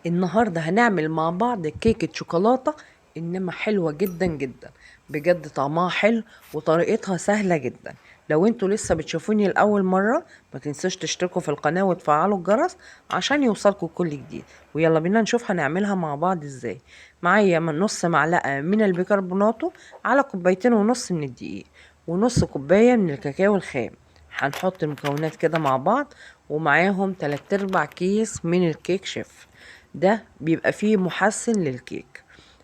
النهاردة هنعمل مع بعض كيكة شوكولاتة، انما حلوة جدا جدا. بجد طعمها حلو وطريقتها سهلة جدا. لو انتوا لسه بتشوفوني لأول مرة، ما تنسوش تشتركوا في القناة وتفعلوا الجرس عشان يوصلكوا كل جديد. ويلا بينا نشوف هنعملها مع بعض ازاي. معايا من نص معلقة من البيكربوناتو على كوبايتين ونص من الدقيق ونص كوباية من الكاكاو الخام. هنحط المكونات كده مع بعض، ومعاهم 3/4 كيس من الكيك شيف. ده بيبقى فيه محسن للكيك.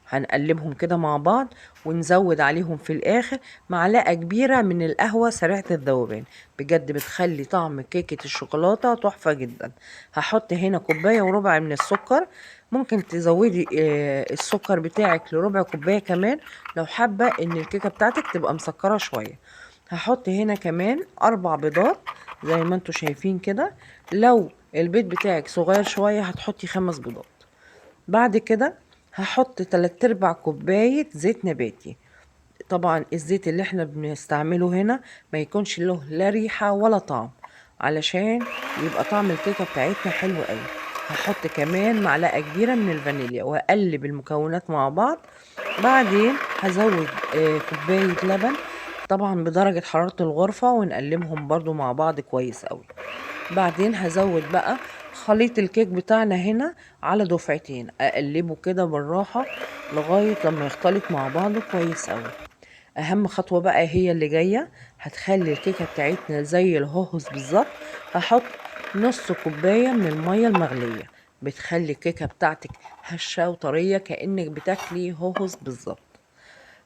هنقلبهم كده مع بعض، ونزود عليهم في الاخر معلقة كبيرة من القهوة سريعة الذوبان. بجد بتخلي طعم كيكة الشوكولاتة تحفة جدا. هحط هنا كوباية وربع من السكر. ممكن تزودي السكر بتاعك لربع كوباية كمان، لو حابة ان الكيكة بتاعتك تبقى مسكرة شوية. هحط هنا كمان 4 بيضات زي ما انتوا شايفين كده. لو البيض بتاعك صغير شوية هتحطي 5 بيضات. بعد كده هحط 3/4 كوباية زيت نباتي. طبعا الزيت اللي احنا بنستعمله هنا ما يكونش له لا ريحة ولا طعم، علشان يبقى طعم الكيكة بتاعتنا حلو قوي. هحط كمان معلقة كبيرة من الفانيليا واقلب المكونات مع بعض. بعدين هزود كوباية لبن، طبعا بدرجة حرارة الغرفة، ونقلبهم برضو مع بعض كويس قوي. بعدين هزود بقى خليط الكيك بتاعنا هنا على دفعتين، اقلبه كده بالراحة لغاية لما يختلط مع بعضه كويس قوي. اهم خطوة بقى هي اللي جاية، هتخلي الكيكة بتاعتنا زي الهوهوس بالظبط. هحط نص كوباية من المية المغلية، بتخلي الكيكة بتاعتك هشة وطرية كأنك بتاكلي هوهوس بالظبط.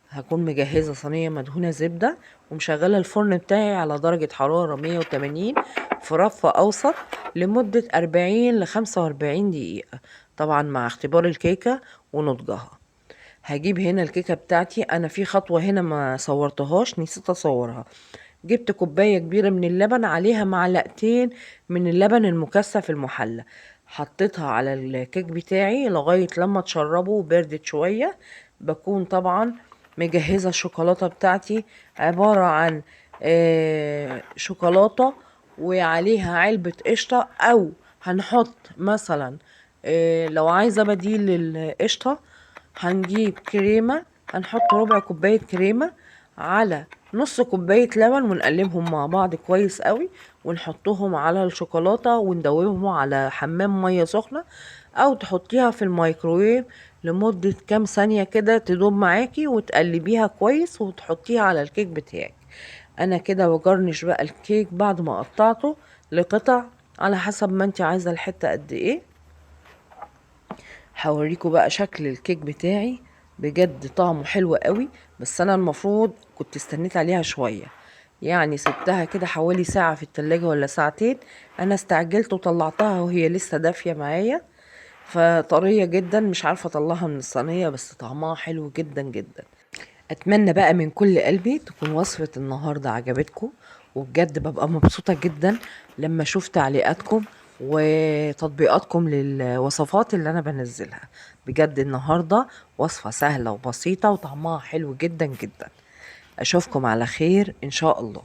هكون مجهزة صينية مدهونة زبدة، ومشغلة الفرن بتاعي على درجة حرارة 180 في رف أوسط لمدة 40 ل45 دقيقة، طبعا مع اختبار الكيكة ونضجها. هجيب هنا الكيكة بتاعتي. أنا في خطوة هنا ما صورتهاش، نسيت أصورها. جبت كوباية كبيرة من اللبن، عليها معلقتين من اللبن المكثف المحلى. حطيتها على الكيك بتاعي لغاية لما تشربه وبردت شوية. بكون طبعا مجهزة الشوكولاتة بتاعتي، عبارة عن شوكولاتة وعليها علبة قشطة، أو هنحط مثلا لو عايزة بديل للقشطة هنجيب كريمة. هنحط ربع كوباية كريمة على نص كوباية لبن، ونقلبهم مع بعض كويس قوي، ونحطهم على الشوكولاتة وندوبهم على حمام مية سخنة، او تحطيها في الميكروويف لمدة كام ثانية كده تدوب معاكي، وتقلبيها كويس وتحطيها على الكيك بتاعك. انا كده بجرنش بقى الكيك بعد ما قطعته لقطع على حسب ما انت عايزة الحتة قد ايه. هوريكم بقى شكل الكيك بتاعي. بجد طعمه حلو قوي، بس انا المفروض كنت استنيت عليها شوية، يعني سبتها كده حوالي ساعة في التلاجة ولا ساعتين. انا استعجلت وطلعتها وهي لسه دافية معايا، فطرية جدا مش عارفة اطلعها من الصينية، بس طعمها حلو جدا جدا. اتمنى بقى من كل قلبي تكون وصفة النهاردة عجبتكم، وبجد ببقى مبسوطة جدا لما اشوف تعليقاتكم وتطبيقاتكم للوصفات اللي انا بنزلها. بجد النهاردة وصفة سهلة وبسيطة وطعمها حلو جدا جدا. اشوفكم على خير ان شاء الله.